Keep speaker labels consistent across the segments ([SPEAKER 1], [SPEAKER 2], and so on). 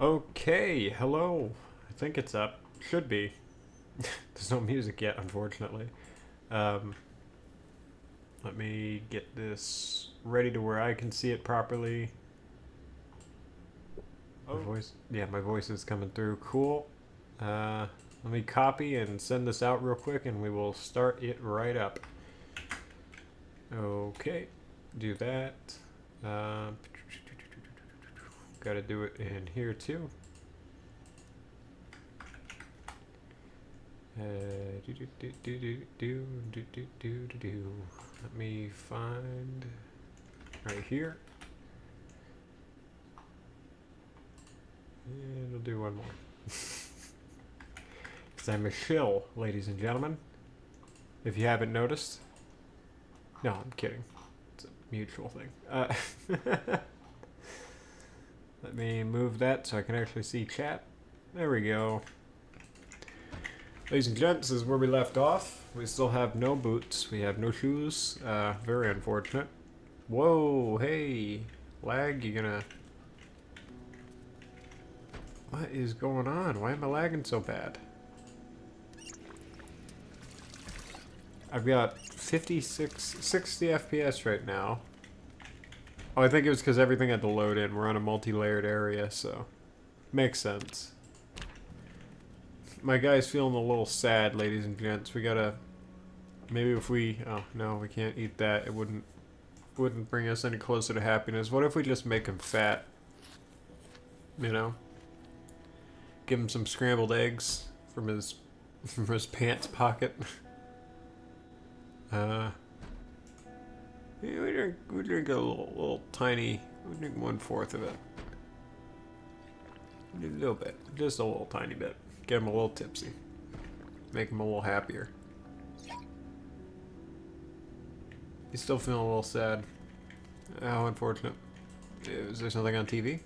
[SPEAKER 1] Okay, hello. I think it's up. Should be. There's no music yet, unfortunately. Um, Let me get this ready to where I can see it properly. My voice, yeah, my voice is coming through. Cool. Let me copy and send this out real quick, and we will start it right up. Okay, do that. Um, Got to do it in here too. Let me find right here. And we'll do one more. Because I'm a shill, ladies and gentlemen. If you haven't noticed. No, I'm kidding. It's a mutual thing. Let me move that so I can actually see chat. There we go. Ladies and gents, this is where we left off. We still have no boots. We have no shoes. Very unfortunate. Whoa, hey. Lag, you gonna... What is going on? Why am I lagging so bad? I've got 60 FPS right now. Oh, I think it was because everything had to load in. We're on a multi-layered area, so... Makes sense. My guy's feeling a little sad, ladies and gents. We gotta... Maybe if we... Oh, no, we can't eat that. It wouldn't bring us any closer to happiness. What if we just make him fat? You know? Give him some scrambled eggs from his pants pocket. Yeah, we drink a little tiny. We drink 1/4 of it. A little bit, just a little tiny bit. Get him a little tipsy. Make him a little happier. He's still feeling a little sad. How unfortunate. Is there something on TV?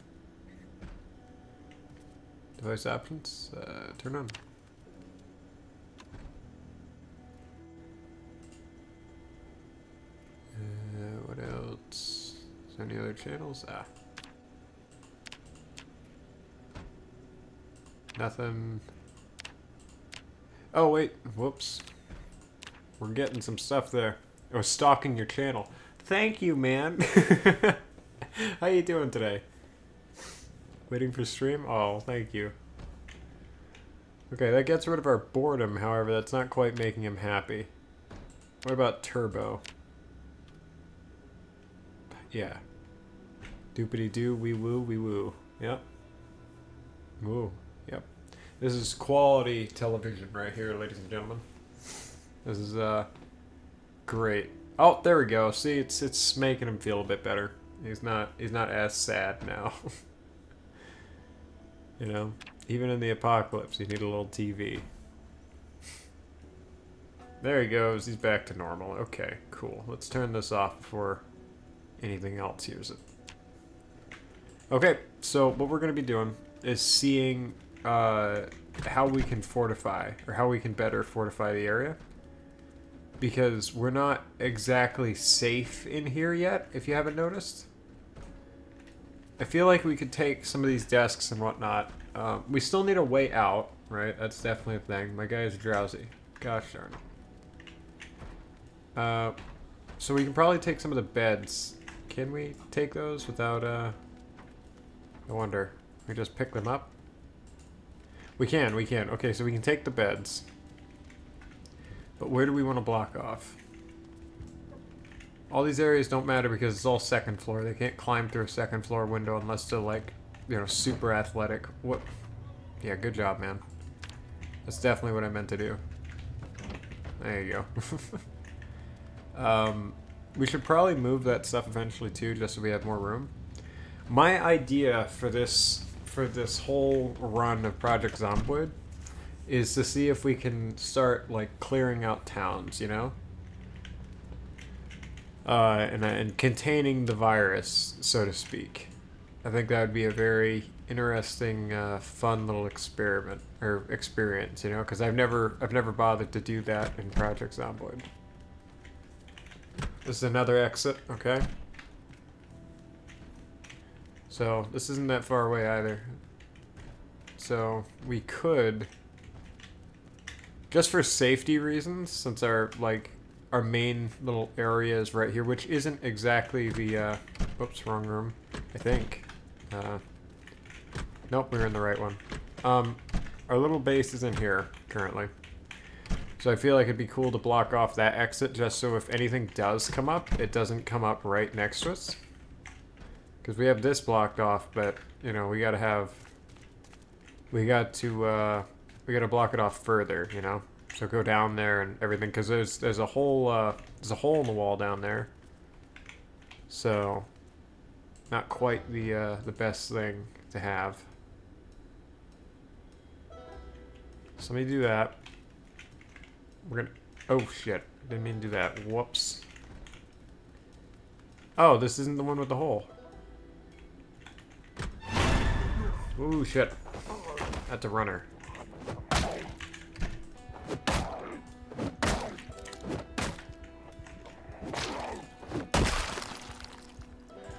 [SPEAKER 1] Device options, turn on. What else? Is there any other channels? Ah. Nothing. Oh wait, whoops. We're getting some stuff there. I was stalking your channel. Thank you, man. How you doing today? Waiting for stream? Oh, thank you. Okay, that gets rid of our boredom, however, that's not quite making him happy. What about Turbo? Yeah. Doopity doo, wee woo, wee woo. Yep. Woo. Yep. This is quality television right here, ladies and gentlemen. This is, great. Oh, there we go. See, it's making him feel a bit better. He's not as sad now. You know, even in the apocalypse, you need a little TV. There he goes. He's back to normal. Okay, cool. Let's turn this off before anything else hears it. Okay, so what we're going to be doing is seeing how we can fortify, or how we can better fortify the area. Because we're not exactly safe in here yet, if you haven't noticed. I feel like we could take some of these desks and whatnot. We still need a way out, right? That's definitely a thing. My guy is drowsy. Gosh darn. So we can probably take some of the beds. Can we take those without, I wonder. We just pick them up? We can. Okay, so we can take the beds. But where do we want to block off? All these areas don't matter because it's all second floor. They can't climb through a second floor window unless they're like, you know, super athletic. What? Yeah, good job, man. That's definitely what I meant to do. There you go. We should probably move that stuff eventually too, just so we have more room. My idea for this whole run of Project Zomboid is to see if we can start like clearing out towns, you know? And containing the virus, so to speak. I think that would be a very interesting, fun little experiment or experience, you know, because I've never bothered to do that in Project Zomboid. This is another exit, okay? So this isn't that far away either. So we could, just for safety reasons, since our our main little area is right here, which isn't exactly the oops, wrong room, I think. Nope, we were in the right one. Our little base is in here currently. So I feel like it'd be cool to block off that exit just so if anything does come up, it doesn't come up right next to us. Because we have this blocked off, but, you know, we gotta block it off further, you know? So go down there and everything, because there's a hole in the wall down there. So, not quite the best thing to have. So let me do that. We're gonna... Oh, shit. Didn't mean to do that. Whoops. Oh, this isn't the one with the hole. Ooh, shit. That's a runner.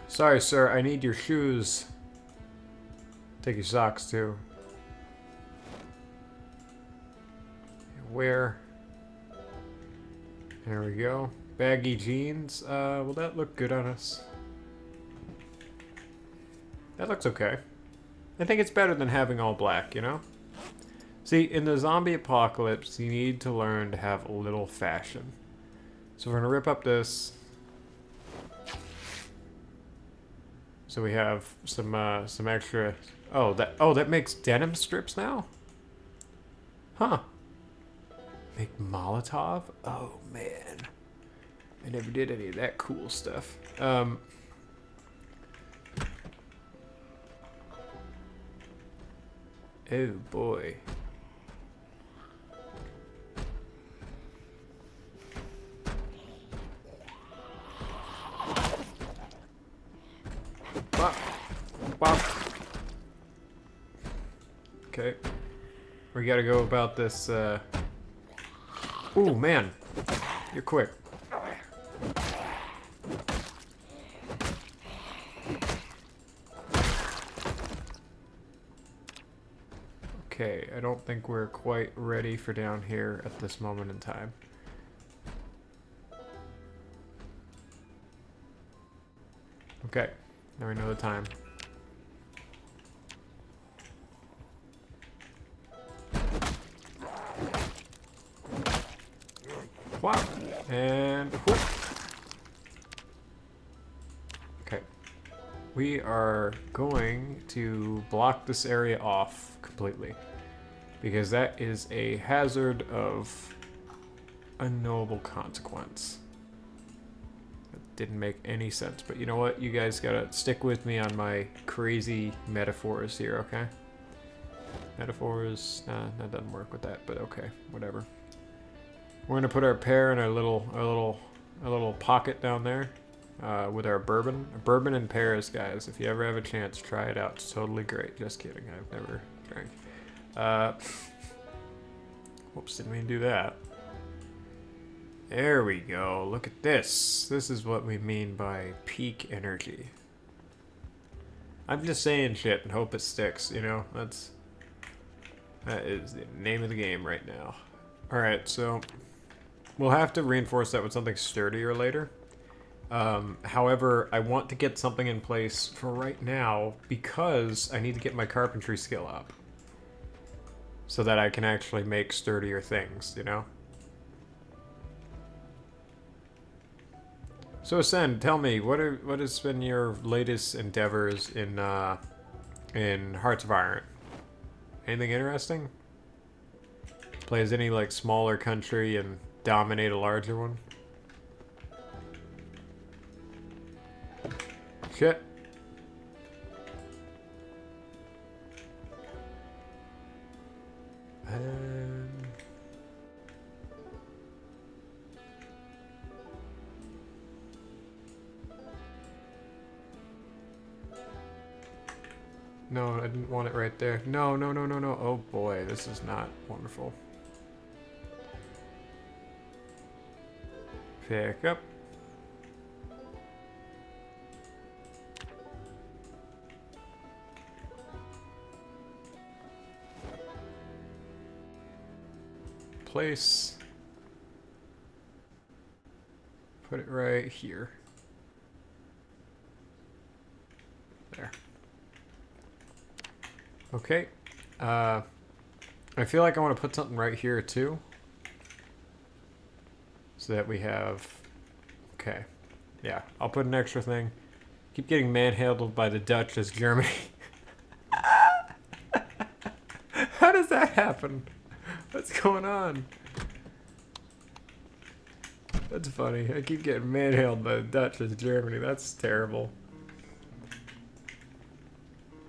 [SPEAKER 1] Sorry, sir. I need your shoes. Take your socks, too. Where... There we go. Baggy jeans. Will that look good on us? That looks okay. I think it's better than having all black, you know? See, in the zombie apocalypse, you need to learn to have a little fashion. So we're gonna rip up this. So we have some extra... Oh, that makes denim strips now? Huh. Make Molotov? Oh, man. I never did any of that cool stuff. Oh, boy. Bop. Bop. Okay. We gotta go about this, Ooh, man. You're quick. Okay, I don't think we're quite ready for down here at this moment in time. Okay, now we know the time. Wow. And whoop. Okay. We are going to block this area off completely. Because that is a hazard of unknowable consequence. That didn't make any sense. But you know what? You guys gotta stick with me on my crazy metaphors here, okay? Metaphors, nah, that doesn't work with that, but okay, whatever. We're gonna put our pear in our little pocket down there with our bourbon. Bourbon and pears, guys. If you ever have a chance, try it out. It's totally great. Just kidding. I've never drank. Whoops, didn't mean to do that. There we go. Look at this. This is what we mean by peak energy. I'm just saying shit and hope it sticks. You know, that is the name of the game right now. All right, so. We'll have to reinforce that with something sturdier later. However, I want to get something in place for right now because I need to get my carpentry skill up. So that I can actually make sturdier things, you know? So Ascend, tell me, what has been your latest endeavors in Hearts of Iron? Anything interesting? Play as any, like, smaller country and dominate a larger one? Shit. No, I didn't want it right there. No, no, no, no, no. Oh boy, this is not wonderful. Pick up. place. Put it right here. There. Okay. I feel like I want to put something right here too. So that we have... Okay. Yeah, I'll put an extra thing. Keep getting manhandled by the Dutch as Germany. How does that happen? What's going on? That's funny. I keep getting manhandled by the Dutch as Germany. That's terrible.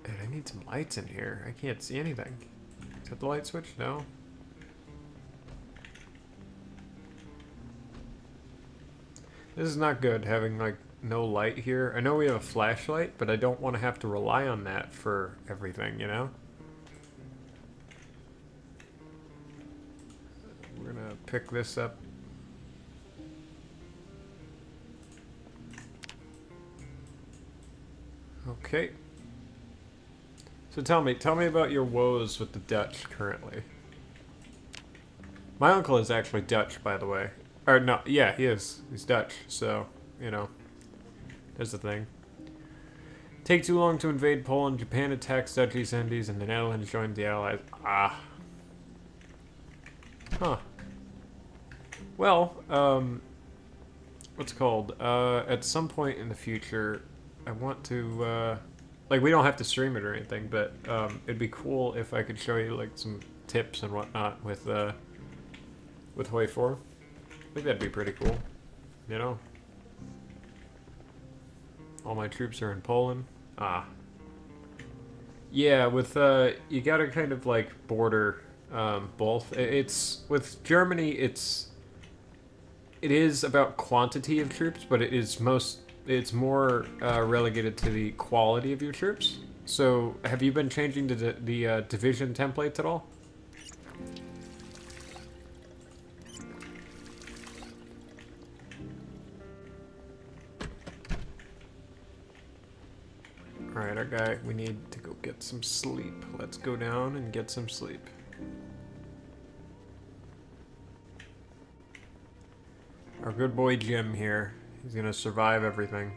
[SPEAKER 1] And I need some lights in here. I can't see anything. Is that the light switch? No. This is not good, having like no light here. I know we have a flashlight, but I don't want to have to rely on that for everything, you know? We're gonna pick this up. Okay. So tell me about your woes with the Dutch currently. My uncle is actually Dutch, by the way. Or no, yeah, he is. He's Dutch, so, you know, there's the thing. Take too long to invade Poland. Japan attacks Dutch East Indies, and the Netherlands joined the Allies. Ah. Huh. Well, what's it called? At some point in the future, I want to, like, we don't have to stream it or anything, but it'd be cool if I could show you, like, some tips and whatnot with Hoi 4. I think that'd be pretty cool, you know? All my troops are in Poland. Ah. Yeah, with, you gotta kind of, like, border, both. It's, with Germany, it is about quantity of troops, but it's more relegated to the quality of your troops. So, have you been changing the division templates at all? Alright, our guy, we need to go get some sleep. Let's go down and get some sleep. Our good boy Jim here. He's gonna survive everything.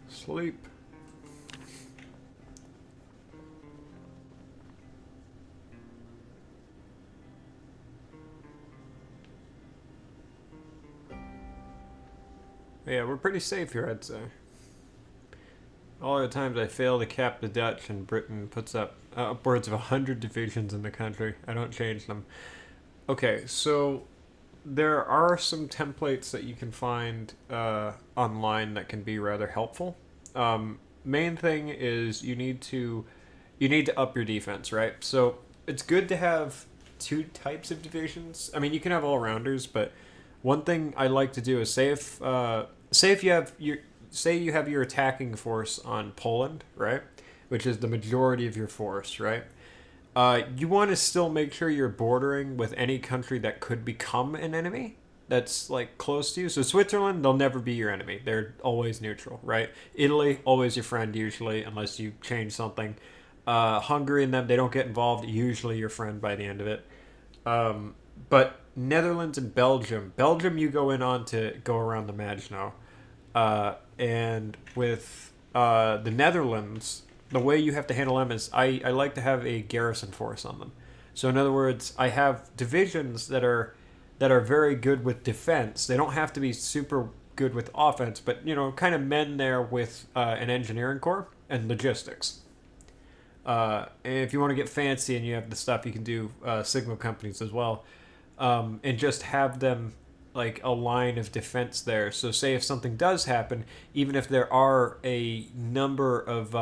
[SPEAKER 1] Sleep. Yeah, we're pretty safe here, I'd say. All the times I fail to cap the Dutch and Britain puts up upwards of 100 divisions in the country. I don't change them. Okay, so there are some templates that you can find online that can be rather helpful. Main thing is you need to up your defense, right? So it's good to have two types of divisions. I mean, you can have all-rounders, but one thing I like to do is say if you have your attacking force on Poland, right, which is the majority of your force, right? You want to still make sure you're bordering with any country that could become an enemy that's like close to you. So Switzerland, they'll never be your enemy. They're always neutral, right? Italy, always your friend usually, unless you change something. Hungary and them, they don't get involved. Usually your friend by the end of it. But Netherlands and Belgium, you go in on to go around the Maginot. And with the Netherlands, the way you have to handle them is I like to have a garrison force on them. So in other words, I have divisions that are very good with defense. They don't have to be super good with offense, but you know, kind of men there with an engineering corps and logistics. And if you want to get fancy and you have the stuff, you can do signal companies as well, and just have them like a line of defense there. So say if something does happen, even if there are a number of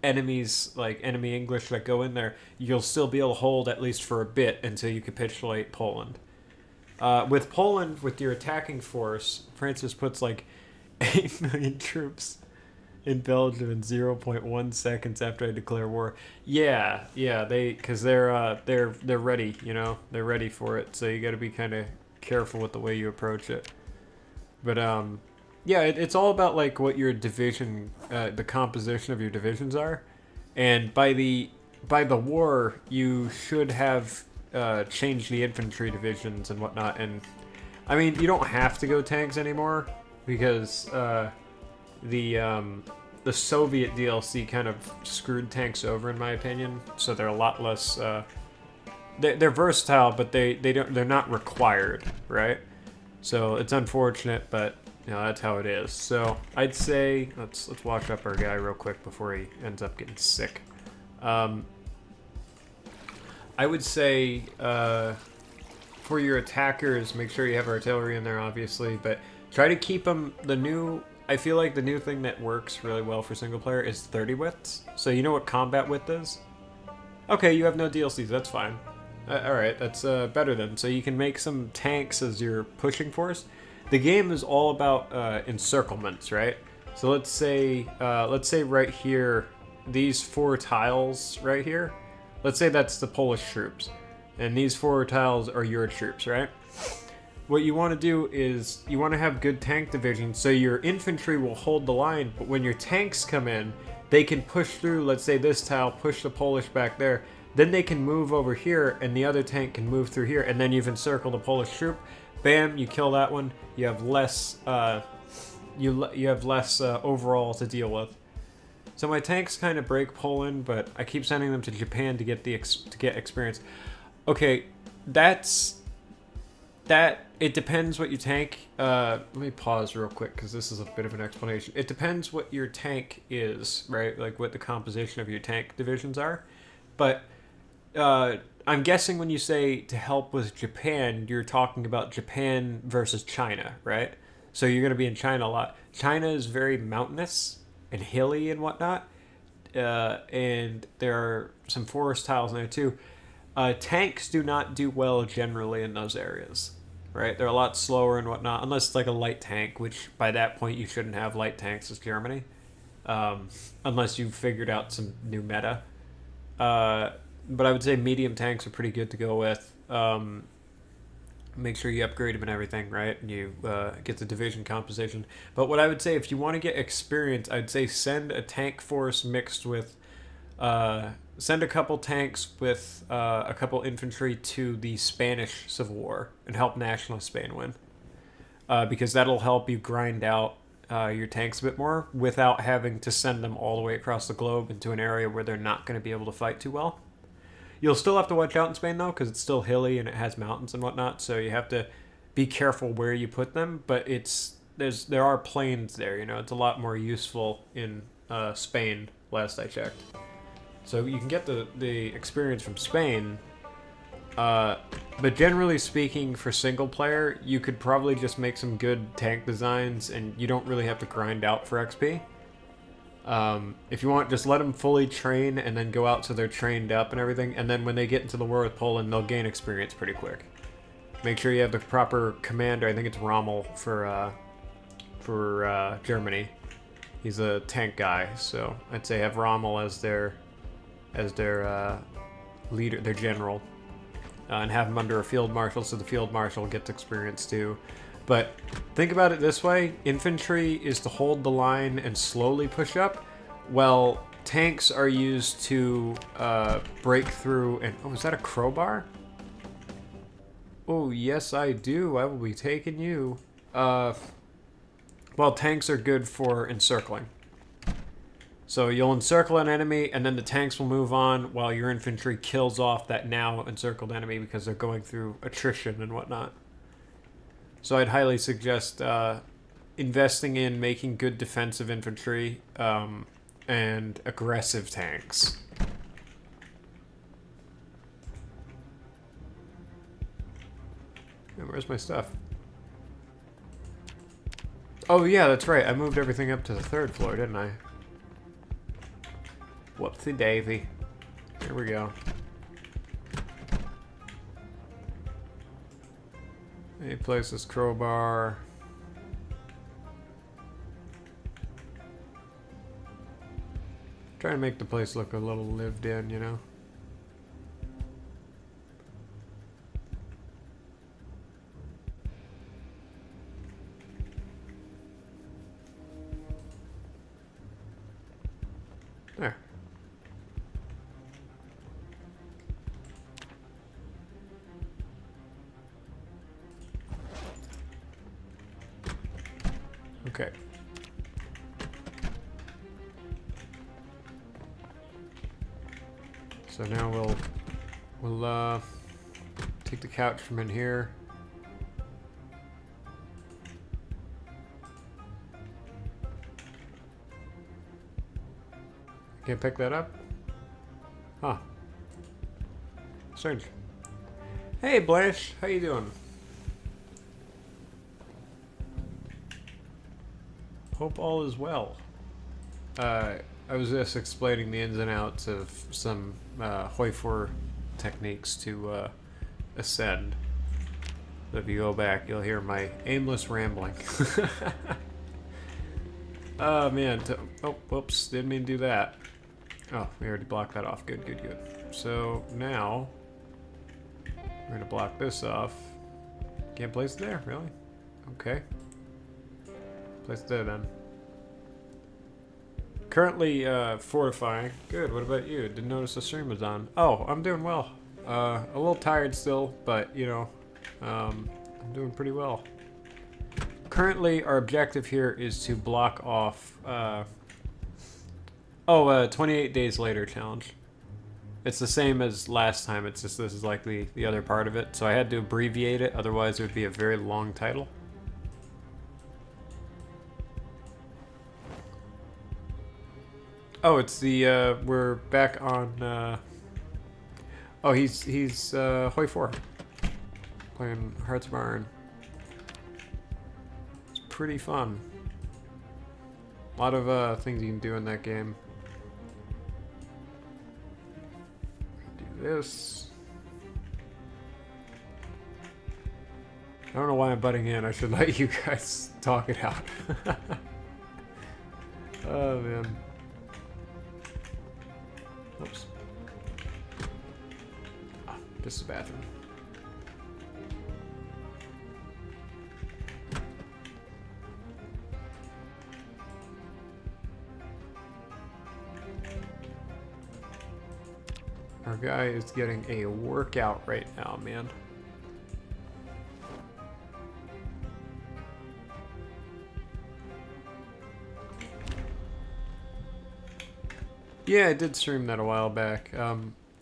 [SPEAKER 1] enemies, like enemy English that go in there, you'll still be able to hold at least for a bit until you capitulate Poland. With Poland, with your attacking force, Francis puts like 8 million troops in Belgium in 0.1 seconds after I declare war. Yeah, because they're ready, you know, they're ready for it. So you got to be kind of careful with the way you approach it. But yeah, it's all about like what your division, the composition of your divisions are, and by the by the war, you should have changed the infantry divisions and whatnot. And I mean, you don't have to go tanks anymore because the Soviet DLC kind of screwed tanks over, in my opinion. So they're a lot less. They're versatile, but they're not required, right? So it's unfortunate, but you know that's how it is. So I'd say let's wash up our guy real quick before he ends up getting sick. I would say for your attackers, make sure you have artillery in there, obviously, but try to keep them. I feel like the new thing that works really well for single player is 30 widths. So you know what combat width is? Okay, you have no DLCs. That's fine. All right, that's better then. So you can make some tanks as your pushing force. The game is all about encirclements, right? So let's say right here, these 4 tiles right here. Let's say that's the Polish troops, and these 4 tiles are your troops, right? What you want to do is you want to have good tank division, so your infantry will hold the line, but when your tanks come in, they can push through, let's say this tile, push the Polish back there, then they can move over here, and the other tank can move through here, and then you've encircled a Polish troop. Bam, you kill that one. You have less, you have less overall to deal with. So my tanks kind of break Poland, but I keep sending them to Japan to get experience. Okay, it depends what you tank. Let me pause real quick because this is a bit of an explanation. It depends what your tank is, right? Like what the composition of your tank divisions are. But I'm guessing when you say to help with Japan, you're talking about Japan versus China, right? So you're going to be in China a lot. China is very mountainous and hilly and whatnot. And there are some forest tiles in there too. Tanks do not do well generally in those areas, right? They're a lot slower and whatnot, unless it's like a light tank, which by that point you shouldn't have light tanks as Germany, unless you've figured out some new meta. But I would say medium tanks are pretty good to go with. Make sure you upgrade them and everything, right? And you get the division composition. But what I would say, if you want to get experience, I'd say send a tank force mixed with... send a couple tanks with a couple infantry to the Spanish Civil War and help Nationalist Spain win. Because that'll help you grind out your tanks a bit more without having to send them all the way across the globe into an area where they're not going to be able to fight too well. You'll still have to watch out in Spain, though, because it's still hilly and it has mountains and whatnot, so you have to be careful where you put them, but there are plains there, you know, it's a lot more useful in Spain, last I checked. So you can get the experience from Spain, but generally speaking, for single player, you could probably just make some good tank designs, and you don't really have to grind out for XP. If you want, just let them fully train and then go out so they're trained up and everything, and then when they get into the war with Poland, they'll gain experience pretty quick. Make sure you have the proper commander. I think it's Rommel for Germany. He's a tank guy, so I'd say have Rommel as their leader, their general, and have him under a field marshal, so the field marshal gets experience too. But think about it this way, infantry is to hold the line and slowly push up, while tanks are used to break through and... Oh, is that a crowbar? Oh, yes I do. I will be taking you. Well, tanks are good for encircling. So you'll encircle an enemy, and then the tanks will move on while your infantry kills off that now encircled enemy because they're going through attrition and whatnot. So I'd highly suggest investing in making good defensive infantry and aggressive tanks. Hey, where's my stuff? Oh yeah, that's right. I moved everything up to the 3rd floor, didn't I? Whoopsie daisy. Here we go. Any place this crowbar. Trying to make the place look a little lived in, you know? There. Okay. So now we'll take the couch from in here. Can't pick that up? Huh. Strange. Hey Blanche, how you doing? Hope all is well. I was just explaining the ins and outs of some Hoi 4 techniques to ascend. So if you go back, you'll hear my aimless rambling. Oh man, oh, whoops, didn't mean to do that. Oh, we already blocked that off. Good, good, good. So now we're gonna block this off. Can't place it there, really? Okay. Place it there then. Currently fortifying. Good, what about you? Didn't notice the stream was on. Oh, I'm doing well. A little tired still, but you know, I'm doing pretty well. Currently, our objective here is to block off 28 days later challenge. It's the same as last time, it's just this is like the other part of it. So I had to abbreviate it, otherwise it would be a very long title. Oh, it's the, we're back on, oh, he's Hoi 4. Playing Hearts of Iron. It's pretty fun. A lot of, things you can do in that game. Do this. I don't know why I'm butting in. I should let you guys talk it out. Oh, man. Oops. Oh, just the bathroom. Our guy is getting a workout right now, man. Yeah, I did stream that a while back. I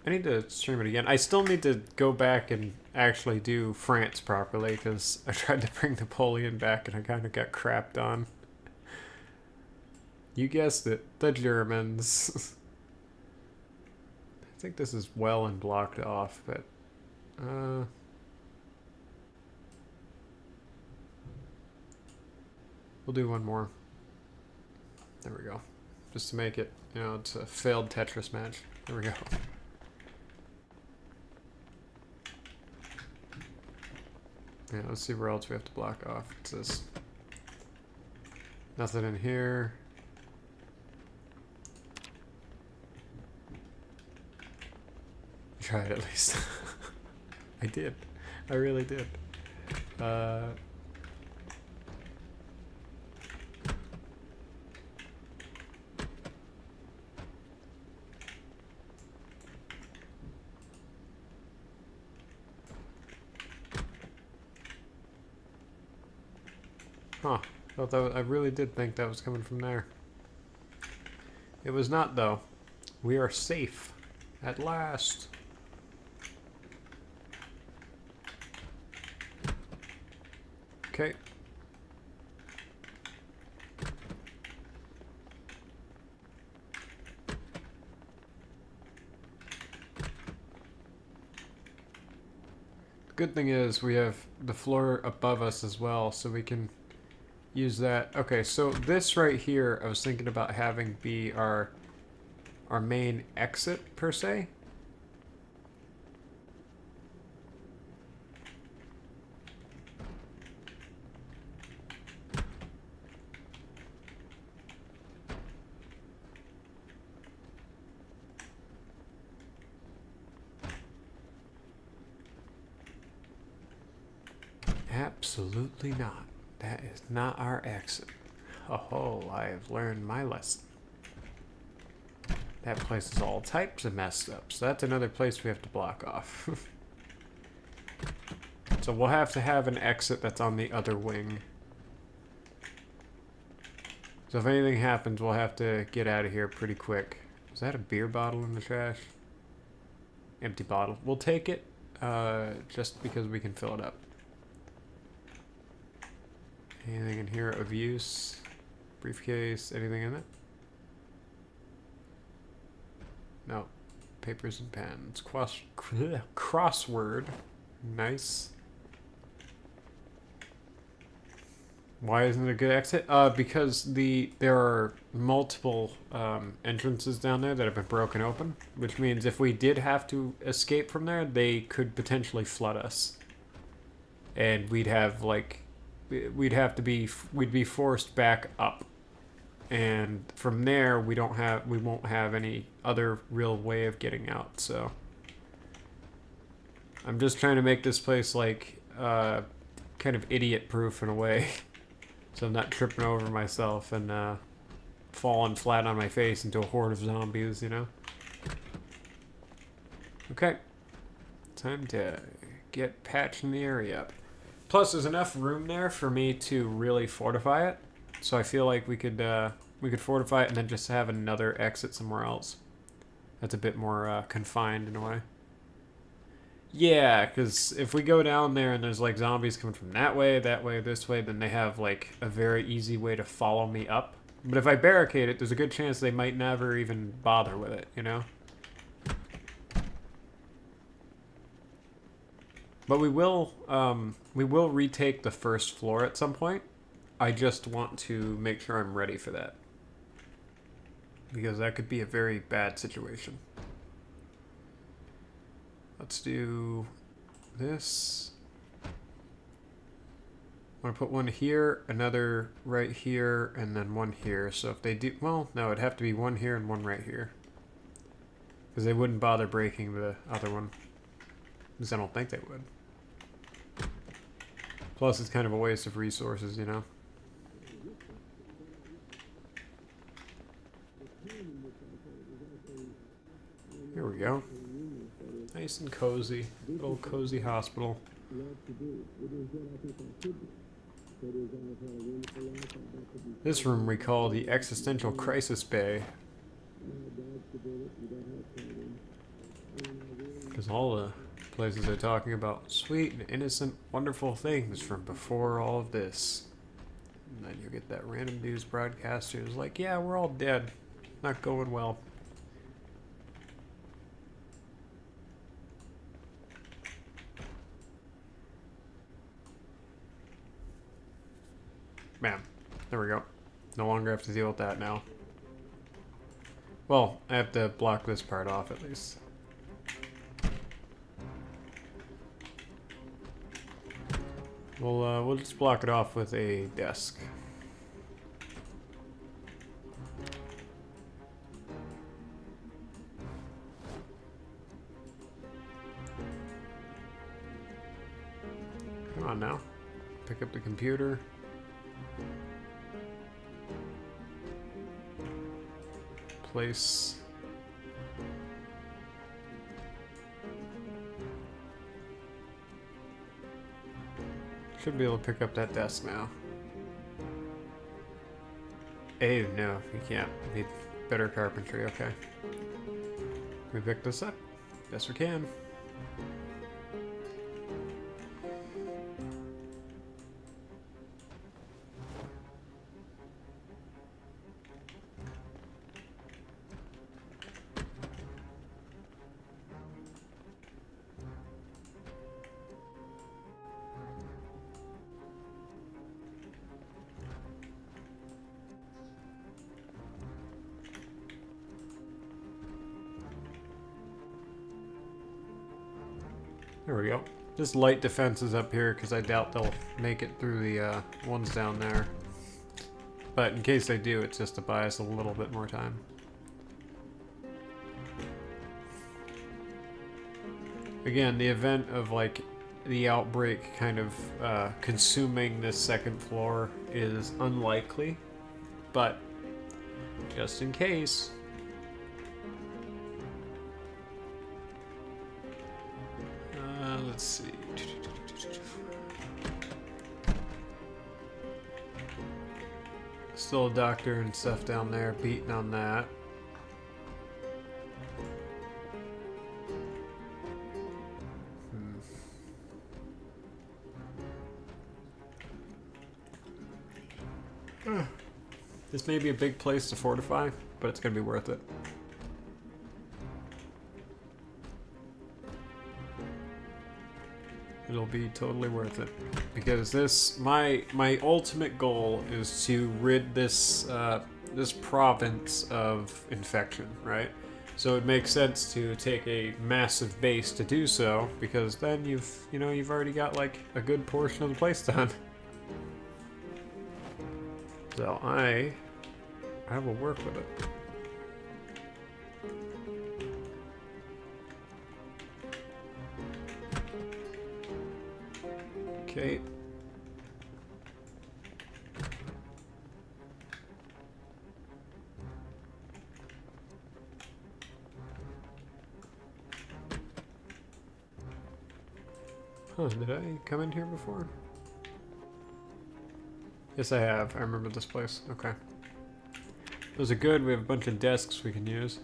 [SPEAKER 1] need to stream it again. I still need to go back and actually do France properly, because I tried to bring Napoleon back and I kind of got crapped on. You guessed it, the Germans. I think this is well and blocked off, but... we'll do one more. There we go. Just to make it, you know, it's a failed Tetris match. There we go. Yeah, let's see where else we have to block off. What's this? Nothing in here. Try it at least. I did. I really did. Huh. Thought that was, I really did think that was coming from there. It was not, though. We are safe. At last. Okay. The good thing is we have the floor above us as well, so we can use that. Okay, so this right here, I was thinking about having be our main exit, per se. Absolutely not. That is not our exit. Oh, I have learned my lesson. That place is all types of messed up, so that's another place we have to block off. So we'll have to have an exit that's on the other wing. So if anything happens, we'll have to get out of here pretty quick. Is that a beer bottle in the trash? Empty bottle. We'll take it, just because we can fill it up. Anything in here of use? Briefcase, anything in it? No. Papers and pens. Crossword. Nice. Why isn't it a good exit? Because there are multiple entrances down there that have been broken open, which means if we did have to escape from there, they could potentially flood us, and we'd be forced back up, and from there we won't have any other real way of getting out. So I'm just trying to make this place like kind of idiot proof in a way. So I'm not tripping over myself and falling flat on my face into a horde of zombies, you know? Okay. Time to get patching the area up. Plus, there's enough room there for me to really fortify it. So I feel like we could fortify it and then just have another exit somewhere else. That's a bit more confined in a way. Yeah, because if we go down there and there's like zombies coming from that way, this way, then they have like a very easy way to follow me up. But if I barricade it, there's a good chance they might never even bother with it, you know? But we will retake the first floor at some point. I just want to make sure I'm ready for that. Because that could be a very bad situation. Let's do this. I'm going to put one here, another right here, and then one here. So if they do... Well, no, it'd have to be one here and one right here. Because they wouldn't bother breaking the other one. Because I don't think they would. Plus, it's kind of a waste of resources, you know? Here we go. Nice and cozy. Little cozy hospital. This room we call the Existential Crisis Bay. Because all the places they're talking about sweet and innocent, wonderful things from before all of this. And then you get that random news broadcaster who's like, yeah, we're all dead. Not going well. Bam. There we go. No longer have to deal with that now. Well, I have to block this part off at least. We'll just block it off with a desk. Come on now. Pick up the computer. Place. Should be able to pick up that desk now. Oh, no, you can't. Need better carpentry, okay. Can we pick this up? Yes, we can. There we go. Just light defenses up here because I doubt they'll make it through the ones down there. But in case they do, it's just to buy us a little bit more time. Again, the event of like the outbreak kind of consuming this second floor is unlikely, but just in case. Let's see. Still a doctor and stuff down there beating on that. This may be a big place to fortify, but it's going to be worth it. It'll be totally worth it. Because this, my ultimate goal is to rid this, this province of infection, right? So it makes sense to take a massive base to do so, because then you've already got like a good portion of the place done. So I will work with it. Okay. Huh, did I come in here before? Yes, I have. I remember this place. Okay. Those are good. We have a bunch of desks we can use.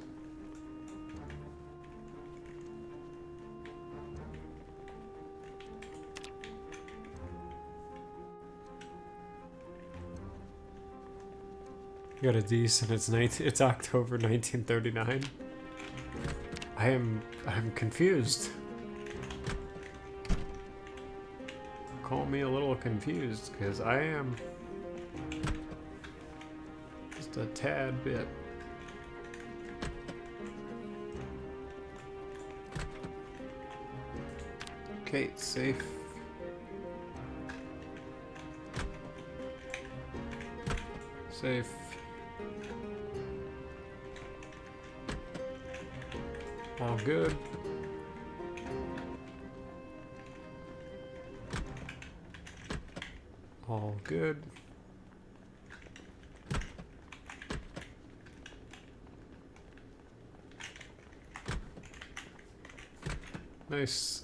[SPEAKER 1] You got a decent. It's October 1939. I'm confused. Call me a little confused, because I am just a tad bit. Okay, safe. Safe. All good. All good. Nice.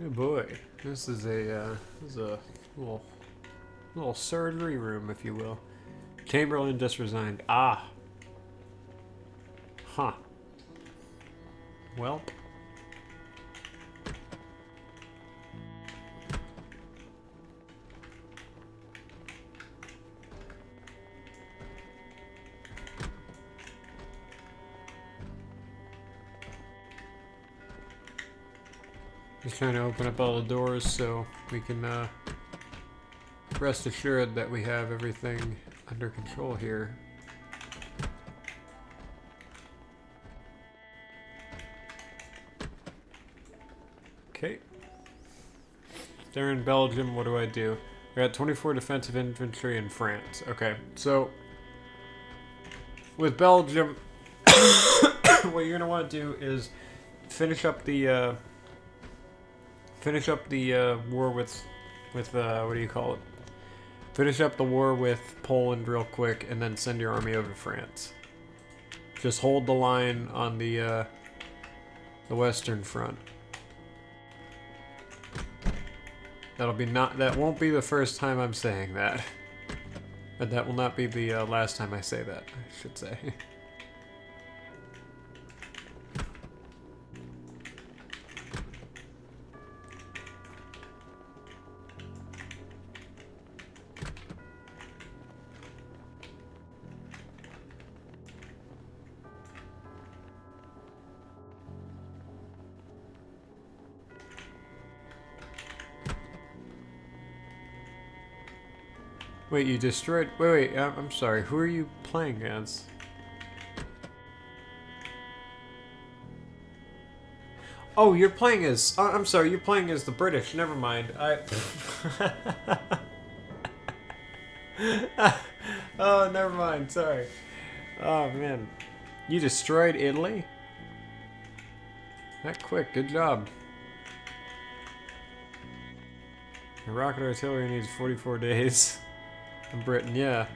[SPEAKER 1] Oh boy, this is a little surgery room, if you will. Chamberlain just resigned. Ah. Huh. Well. Just trying to open up all the doors so we can rest assured that we have everything under control here. Okay. They're in Belgium. What do I do? I got 24 defensive infantry in France. Okay, so with Belgium, what you're gonna want to do is finish up the war with what do you call it? Finish up the war with Poland real quick, and then send your army over to France. Just hold the line on the Western Front. That won't be the first time I'm saying that. But that will not be the last time I say that, I should say. Wait, you destroyed... Wait, I'm sorry. Who are you playing as? Oh, you're playing as... Oh, I'm sorry, you're playing as the British. Never mind. Oh, never mind. Sorry. Oh, man. You destroyed Italy? That quick, good job. The rocket artillery needs 44 days. In Britain, yeah.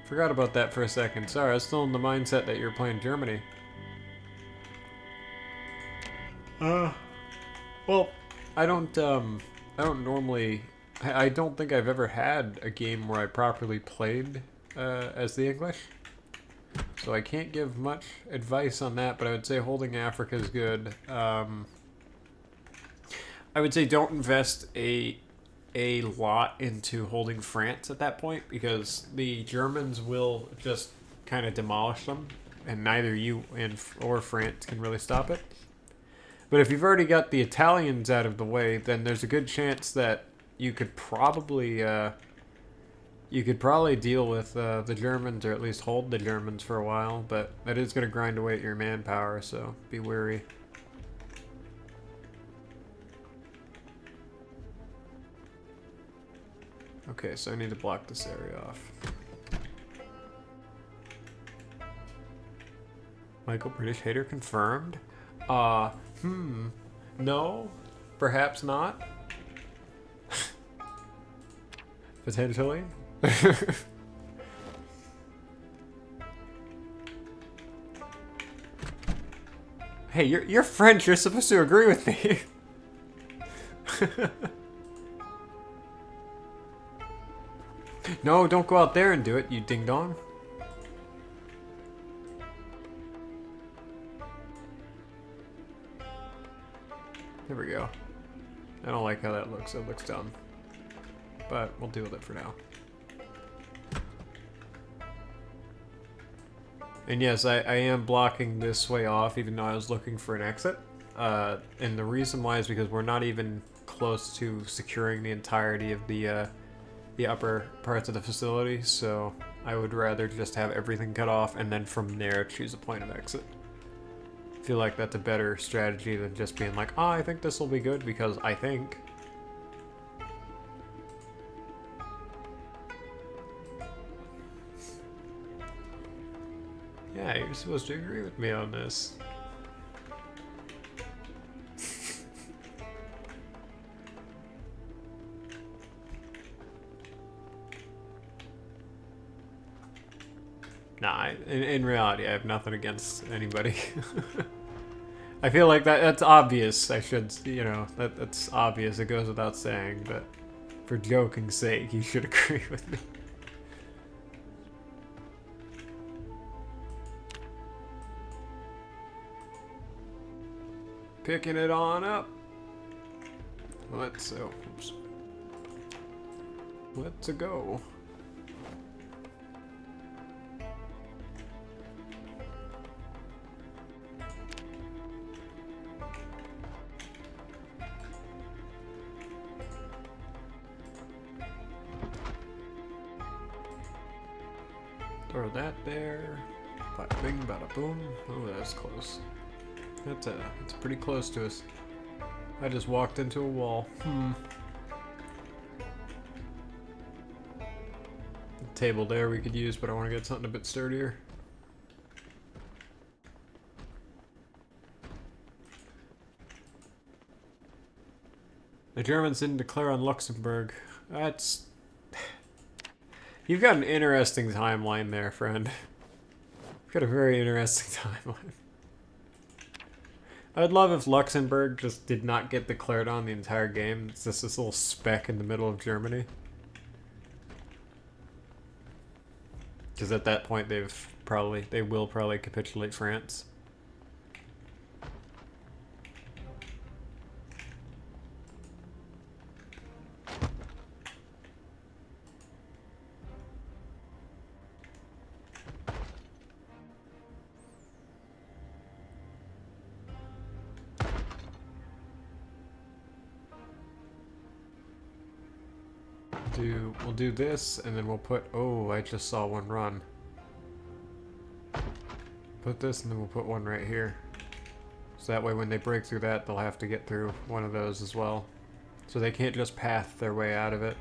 [SPEAKER 1] Forgot about that for a second. Sorry, I was still in the mindset that you're playing Germany. Well, I don't normally... I don't think I've ever had a game where I properly played as the English. So I can't give much advice on that, but I would say holding Africa is good. I would say don't invest a lot into holding France at that point, because the Germans will just kind of demolish them, and neither you or France can really stop it. But if you've already got the Italians out of the way, then there's a good chance that you could probably deal with the Germans, or at least hold the Germans for a while. But that is going to grind away at your manpower, so be wary. Okay, so I need to block this area off. Michael, British hater confirmed? No, perhaps not. Potentially. Hey, you're French. You're supposed to agree with me. No, don't go out there and do it, you ding dong. There we go. I don't like how that looks. It looks dumb. But we'll deal with it for now. And yes, I am blocking this way off, even though I was looking for an exit. And the reason why is because we're not even close to securing the entirety of the upper parts of the facility, so I would rather just have everything cut off and then from there choose a point of exit. I feel like that's a better strategy than just being like, oh, I think this will be good because I think. Yeah, you're supposed to agree with me on this. Nah, in reality, I have nothing against anybody. I feel like that's obvious. I should, you know, that's obvious. It goes without saying, but for joking's sake, you should agree with me. Picking it on up. Let's go. Throw that there. Bada bing, bada boom. Oh, that's close. That's pretty close to us. I just walked into a wall. The table there we could use, but I want to get something a bit sturdier. The Germans didn't declare on Luxembourg. That's... You've got an interesting timeline there, friend. You've got a very interesting timeline. I'd love if Luxembourg just did not get declared on the entire game. It's just this little speck in the middle of Germany. Because at that point they will probably capitulate France. We'll do this, and then we'll put... Oh, I just saw one run. Put this, and then we'll put one right here. So that way when they break through that, they'll have to get through one of those as well. So they can't just path their way out of it.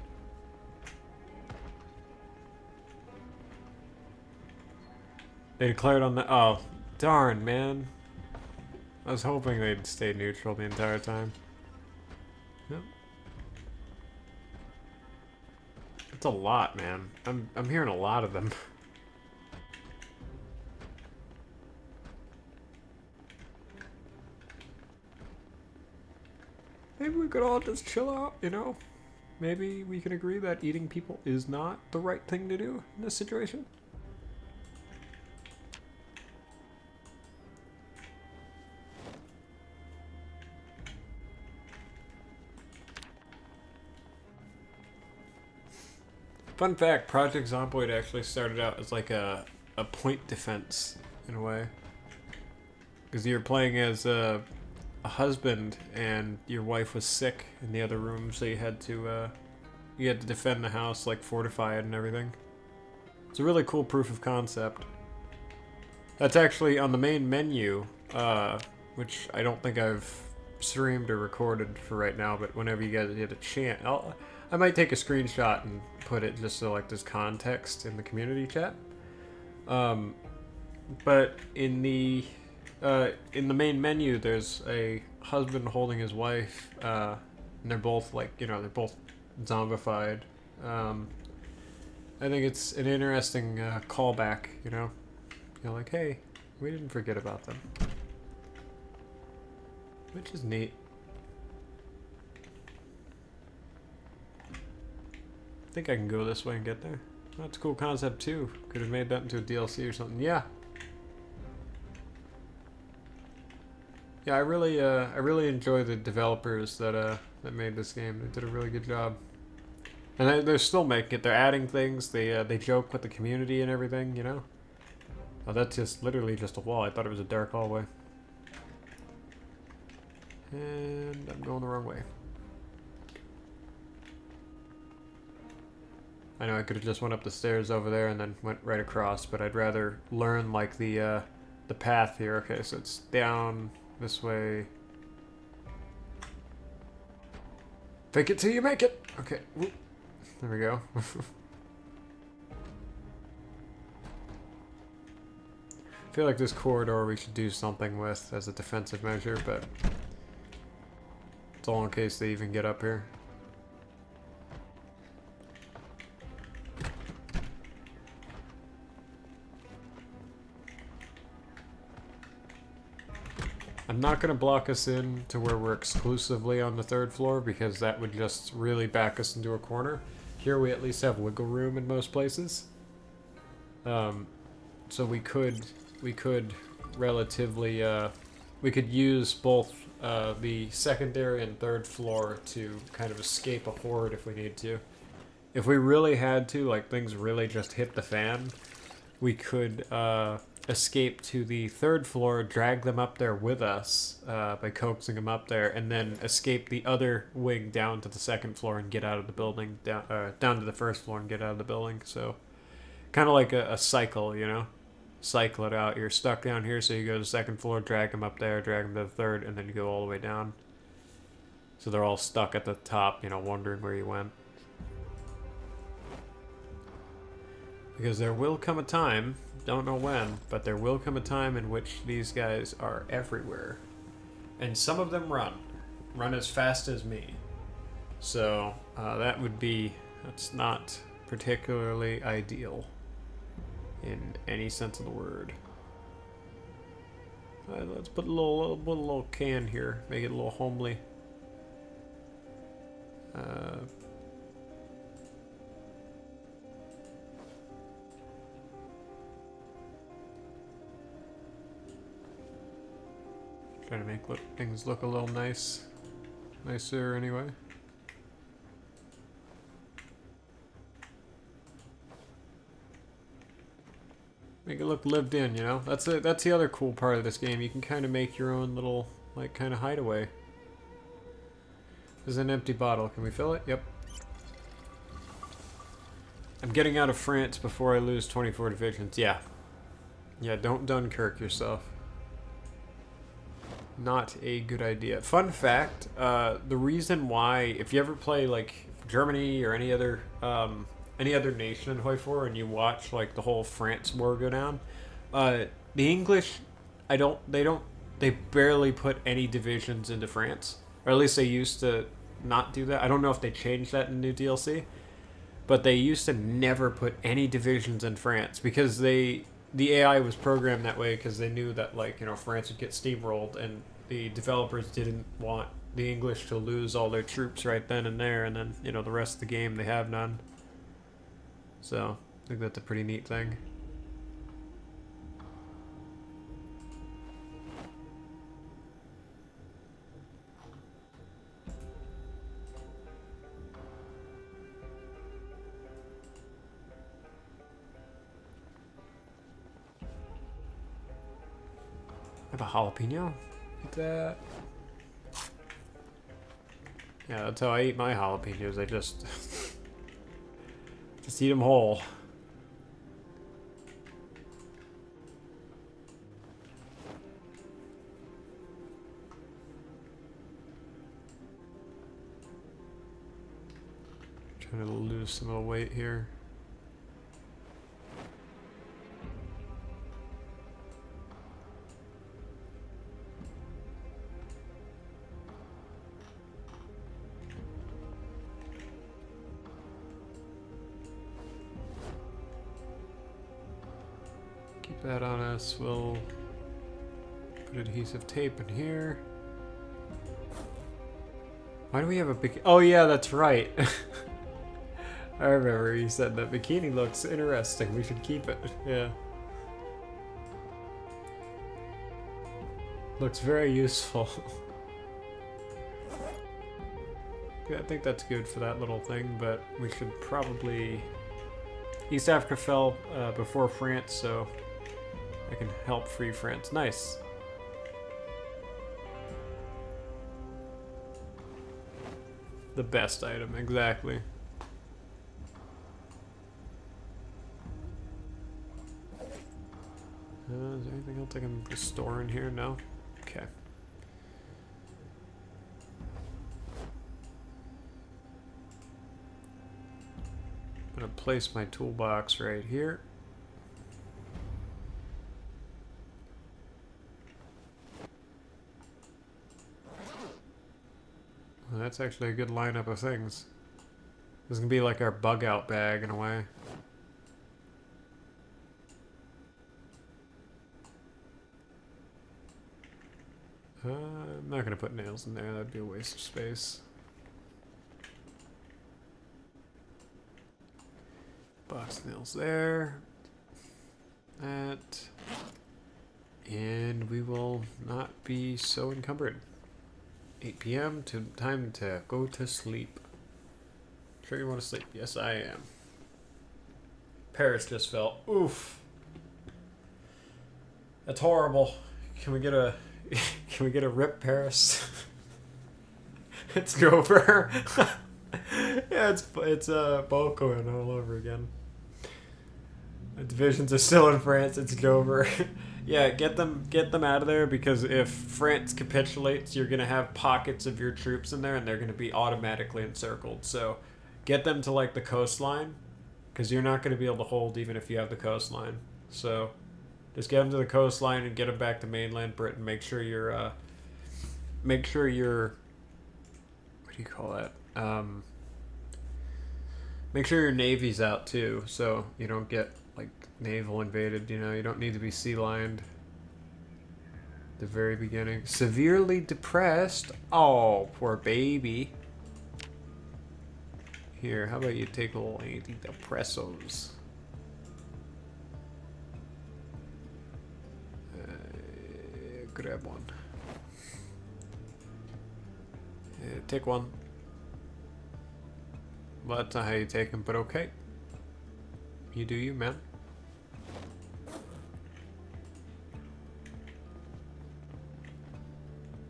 [SPEAKER 1] They declared on the... Oh, darn, man. I was hoping they'd stay neutral the entire time. Yep. It's a lot, man. I'm hearing a lot of them. Maybe we could all just chill out, you know? Maybe we can agree that eating people is not the right thing to do in this situation. Fun fact, Project Zomboid actually started out as like a point defense, in a way. Because you're playing as a husband and your wife was sick in the other room, so you had to defend the house, like fortify it and everything. It's a really cool proof of concept. That's actually on the main menu, which I don't think I've streamed or recorded for right now, but whenever you guys get a chance, I might take a screenshot and put it just so like there's context in the community chat. But in the main menu, there's a husband holding his wife, and they're both like, you know, they're both zombified. I think it's an interesting callback, you know? You're like, hey, we didn't forget about them. Which is neat. I think I can go this way and get there. That's a cool concept too. Could have made that into a DLC or something. Yeah. Yeah, I really enjoy the developers that made this game. They did a really good job. And they're still making it. They're adding things. They joke with the community and everything, you know? Oh, that's just literally just a wall. I thought it was a dark hallway. And I'm going the wrong way. I know I could have just went up the stairs over there and then went right across, but I'd rather learn like the path here. Okay, so it's down this way. Fake it till you make it. Okay, whoop. There we go. I feel like this corridor we should do something with as a defensive measure, but it's all in case they even get up here. I'm not going to block us in to where we're exclusively on the third floor because that would just really back us into a corner. Here we at least have wiggle room in most places. So we could relatively, we could use both the secondary and third floor to kind of escape a horde if we need to. If we really had to, like things really just hit the fan, we could escape to the third floor, drag them up there with us by coaxing them up there, and then escape the other wing down to the second floor and get out of the building, down to the first floor and get out of the building. So kind of like a cycle, you know? Cycle it out. You're stuck down here, so you go to the second floor, drag them up there, drag them to the third, and then you go all the way down. So they're all stuck at the top, you know, wondering where you went. Because there will come a time, don't know when, but there will come a time in which these guys are everywhere. And some of them run as fast as me. So that's not particularly ideal in any sense of the word. Let's put a little can here, make it a little homely. Trying to make things look a little nicer anyway. Make it look lived in, you know? That's the other cool part of this game. You can kind of make your own little, like, kind of hideaway. There's an empty bottle. Can we fill it? Yep. I'm getting out of France before I lose 24 divisions. Yeah. Yeah, don't Dunkirk yourself. Not a good idea. Fun fact, the reason why, if you ever play like Germany or any other nation in Hoi 4 and you watch like the whole France war go down, the English, they don't they barely put any divisions into France, or at least they used to not do that. I don't know if they changed that in new DLC, but they used to never put any divisions in France because the AI was programmed that way because they knew that, like, you know, France would get steamrolled, and the developers didn't want the English to lose all their troops right then and there, and then, you know, the rest of the game they have none. So I think that's a pretty neat thing. I have a jalapeno. Eat that. Yeah, that's how I eat my jalapenos. I just just eat them whole. Trying to lose some of the weight here. Keep that on us. We'll put adhesive tape in here. Why do we have a big... Oh yeah, that's right. I remember you said that bikini looks interesting. We should keep it. Yeah. Looks very useful. Yeah, I think that's good for that little thing, but we should probably... East Africa fell before France, so I can help free France. Nice. The best item, exactly. Is there anything else I can restore in here? No? Okay. I'm gonna place my toolbox right here. Well, that's actually a good lineup of things. This is gonna be like our bug out bag in a way. I'm not gonna put nails in there, that'd be a waste of space. Box nails there. That. And we will not be so encumbered. 8 p.m. Time to go to sleep. Sure you want to sleep? Yes, I am. Paris just fell. Oof. That's horrible. Can we get a can we get a rip Paris? It's over. Yeah, it's Balkoin all over again. The divisions are still in France. It's over. Yeah, get them out of there, because if France capitulates, you're gonna have pockets of your troops in there, and they're gonna be automatically encircled. So, get them to like the coastline, because you're not gonna be able to hold even if you have the coastline. So, just get them to the coastline and get them back to mainland Britain. Make sure you're what do you call that? Make sure your navy's out too, so you don't get like naval invaded. You know, you don't need to be sea lined. The very beginning. Severely depressed. Oh, poor baby. Here, how about you take a little antidepressants? Grab one. Take one. Well, that's not how you take them, but okay. You do you, man.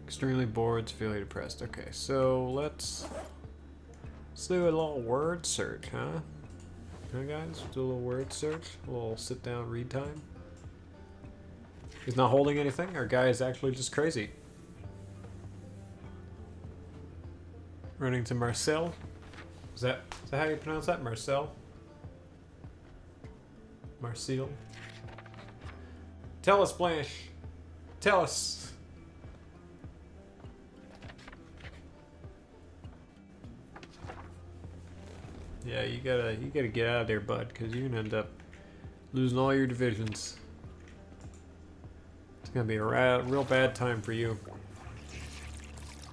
[SPEAKER 1] Extremely bored, severely depressed. Okay, so let's do a little word search, huh? Huh, guys? Do a little word search. A little sit-down read time. He's not holding anything. Our guy is actually just crazy. Running to Marcel. Is that how you pronounce that? Marcel? Marcel? Tell us, Blanche. Tell us. Yeah, you gotta get out of there, bud, because you're gonna end up losing all your divisions. It's gonna be a real bad time for you.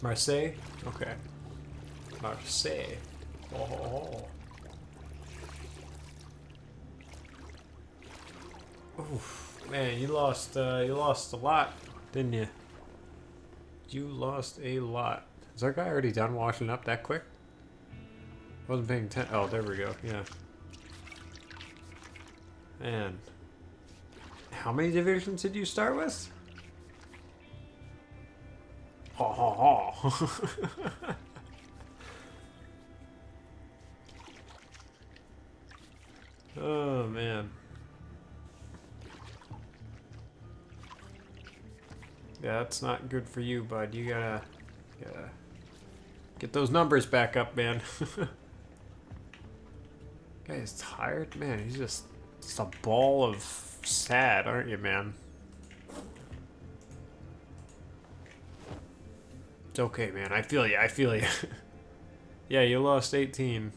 [SPEAKER 1] Marseille? Okay. Marseille. Oh. Oof, man, you lost a lot, didn't you? You lost a lot. Is our guy already done washing up that quick? Wasn't paying attention. Oh, there we go. Yeah. Man. How many divisions did you start with? Ha ha ha. Oh, man. Yeah, that's not good for you, bud. You gotta get those numbers back up, man. Guy's tired, man. He's just a ball of sad, aren't you, man? It's okay, man. I feel you. I feel you. Yeah, you lost 18.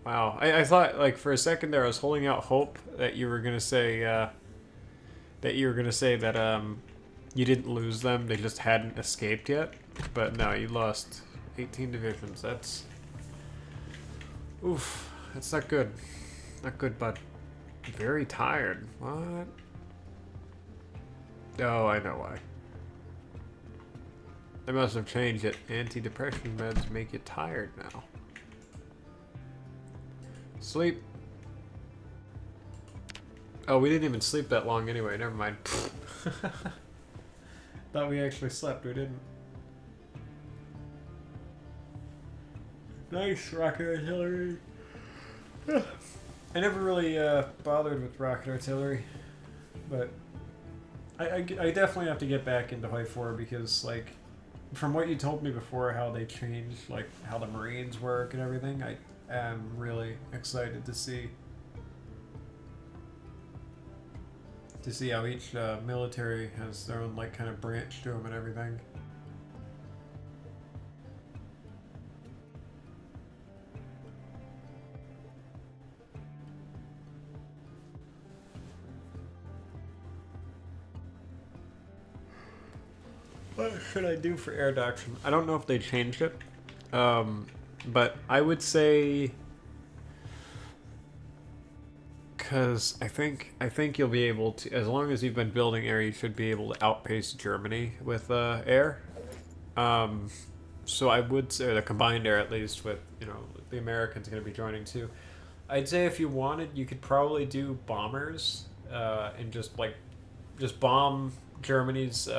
[SPEAKER 1] Wow. I thought, like, for a second there, I was holding out hope that you were gonna say that you didn't lose them. They just hadn't escaped yet. But no, you lost 18 divisions. That's oof. That's not good. Not good, bud. Very tired. What? Oh, I know why. They must have changed it. Antidepressant meds make you tired now. Sleep. Oh, we didn't even sleep that long anyway. Never mind. Thought we actually slept. We didn't. Nice rocket artillery. I never really bothered with rocket artillery, but I definitely have to get back into High 4 because, like, from what you told me before, how they changed, like, how the Marines work and everything, I am really excited to see how each military has their own, like, kind of branch to them and everything. What should I do for air doctrine? I don't know if they changed it, but I would say, because I think you'll be able to, as long as you've been building air, you should be able to outpace Germany with air. So I would say, or the combined air at least, with, you know, the Americans going to be joining too. I'd say if you wanted, you could probably do bombers and just bomb Germany's.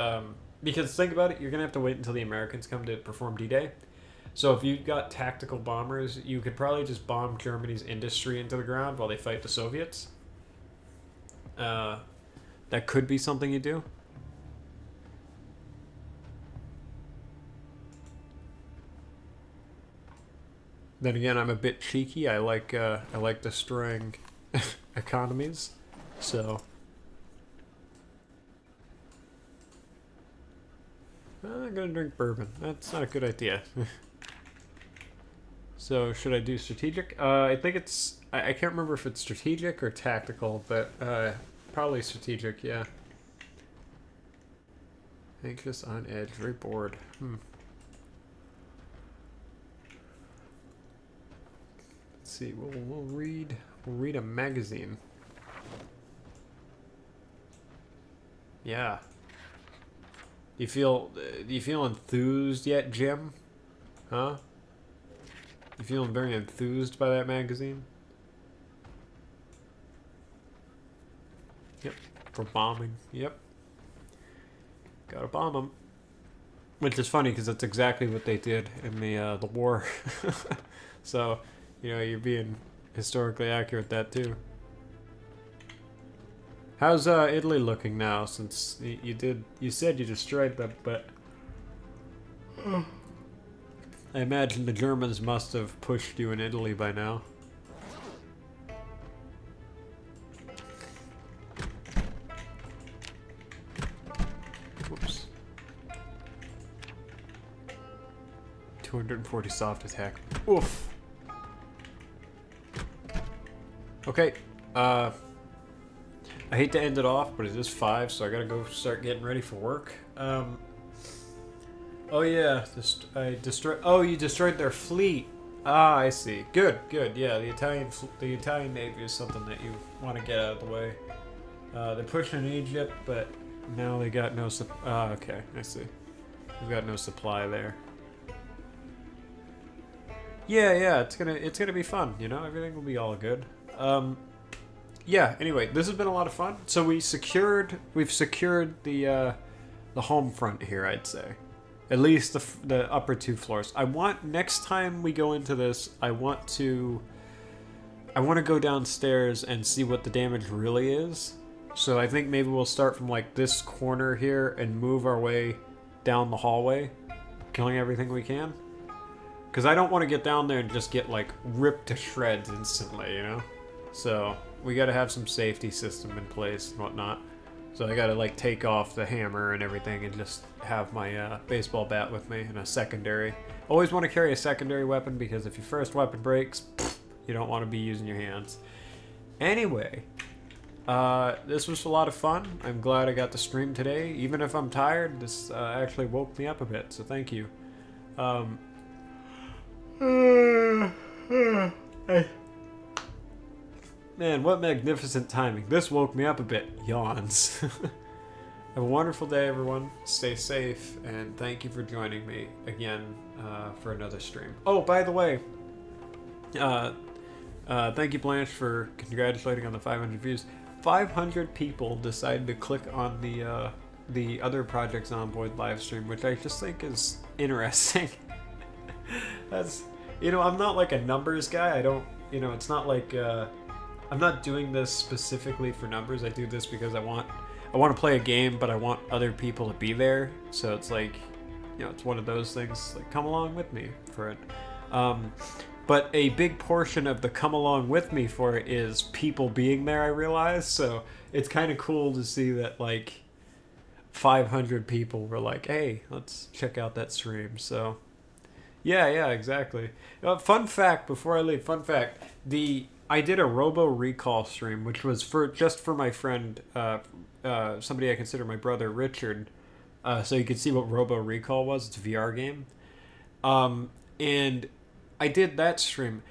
[SPEAKER 1] Because think about it, you're going to have to wait until the Americans come to perform D-Day. So if you got tactical bombers, you could probably just bomb Germany's industry into the ground while they fight the Soviets. That could be something you do. Then again, I'm a bit cheeky. I like destroying economies. So I'm gonna drink bourbon. That's not a good idea. So should I do strategic? I think it's... I can't remember if it's strategic or tactical, but probably strategic, yeah. Anxious, on edge, very bored. Let's see, we'll read a magazine. Yeah. Do you feel enthused yet, Jim? Huh? You feeling very enthused by that magazine? Yep. For bombing. Yep. Gotta bomb them. Which is funny because that's exactly what they did in the war. So, you know, you're being historically accurate with that too. How's Italy looking now? Since you said you destroyed them, but I imagine the Germans must have pushed you in Italy by now. Whoops. 240 soft attack. Oof. Okay, I hate to end it off, but it is 5, so I gotta go start getting ready for work. Oh yeah, I destroyed. Oh, you destroyed their fleet. Ah, I see. Good, good. Yeah, the Italian Navy is something that you want to get out of the way. They're pushing Egypt, but now they got no okay, I see. We've got no supply there. Yeah, yeah, it's gonna be fun. You know, everything will be all good. Yeah. Anyway, this has been a lot of fun. So we've secured the home front here, I'd say. At least the upper 2 floors. I want, next time we go into this, I want to go downstairs and see what the damage really is. So I think maybe we'll start from like this corner here and move our way down the hallway, killing everything we can. Because I don't want to get down there and just get like ripped to shreds instantly, you know? So we got to have some safety system in place and whatnot. So I gotta like take off the hammer and everything and just have my baseball bat with me and a secondary. Always want to carry a secondary weapon because if your first weapon breaks, you don't want to be using your hands. Anyway, this was a lot of fun. I'm glad I got to stream today. Even if I'm tired, this actually woke me up a bit, so thank you. Man, what magnificent timing. This woke me up a bit. Yawns. Have a wonderful day, everyone. Stay safe, and thank you for joining me again for another stream. Oh, by the way, thank you, Blanche, for congratulating on the 500 views. 500 people decided to click on the other Project Zomboid live stream, which I just think is interesting. That's, you know, I'm not like a numbers guy. I don't, you know, it's not like I'm not doing this specifically for numbers. I do this because I want to play a game, but I want other people to be there. So it's like, you know, it's one of those things, like, come along with me for it. But a big portion of the come along with me for it is people being there, I realize. So it's kind of cool to see that, like, 500 people were like, hey, let's check out that stream. So yeah, exactly. Fun fact before I leave, I did a Robo Recall stream, which was just for my friend, somebody I consider my brother, Richard, so you could see what Robo Recall was. It's a VR game. And I did that stream.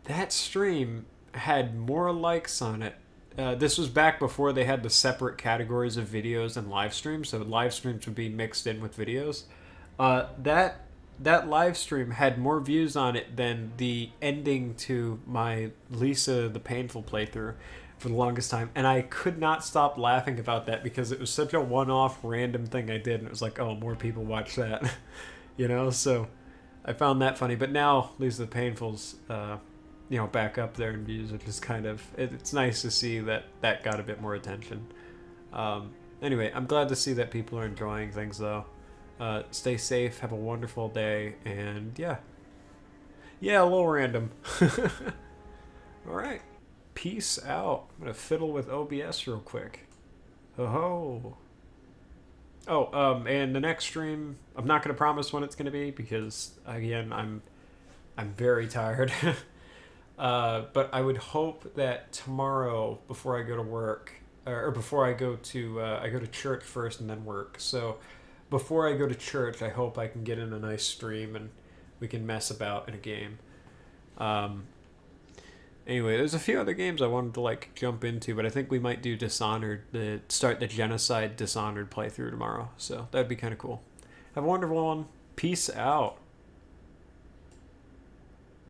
[SPEAKER 1] That stream had more likes on it. This was back before they had the separate categories of videos and live streams, so live streams would be mixed in with videos. That live stream had more views on it than the ending to my Lisa the Painful playthrough for the longest time. And I could not stop laughing about that because it was such a one-off random thing I did. And it was like, oh, more people watch that, you know? So I found that funny. But now Lisa the Painful's, you know, back up there in views, which is kind of, it's nice to see that got a bit more attention. Anyway, I'm glad to see that people are enjoying things though. Stay safe, have a wonderful day, and yeah, a little random. Alright, peace out. I'm gonna fiddle with OBS real quick. Ho. Oh, and the next stream, I'm not gonna promise when it's gonna be, because, again, I'm very tired. But I would hope that tomorrow, before I go to work, or before I go to church first and then work, so before I go to church, I hope I can get in a nice stream and we can mess about in a game. Anyway, there's a few other games I wanted to like jump into, but I think we might do Dishonored, start the Genocide Dishonored playthrough tomorrow. So that'd be kind of cool. Have a wonderful one. Peace out.